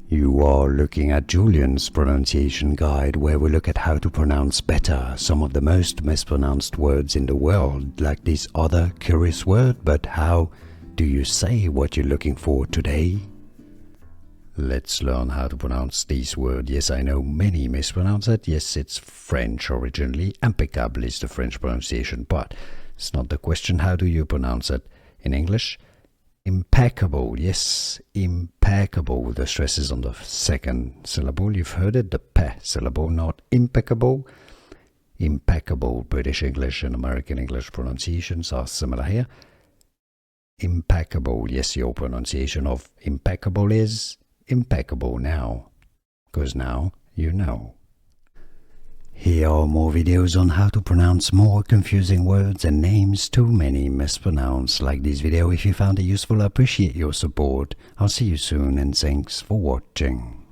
You are looking at Julian's pronunciation guide, where we look at how to pronounce better some of the most mispronounced words in the world, like this other curious word. But how do you say what you're looking for today? Let's learn how to pronounce this word. Yes, I know many mispronounce it. Yes, it's French originally. Impeccable is the French pronunciation, but it's not the question. How do you pronounce it in English? Impeccable. Yes, impeccable. The stress is on the second syllable. You've heard it, the pe syllable, not impeccable. Impeccable. British English and American English pronunciations are similar here. Impeccable. Yes, your pronunciation of impeccable is impeccable now, because now you know. Here are more videos on how to pronounce more confusing words and names too many mispronounced. Like this video if you found it useful. I appreciate your support. I'll see you soon and thanks for watching.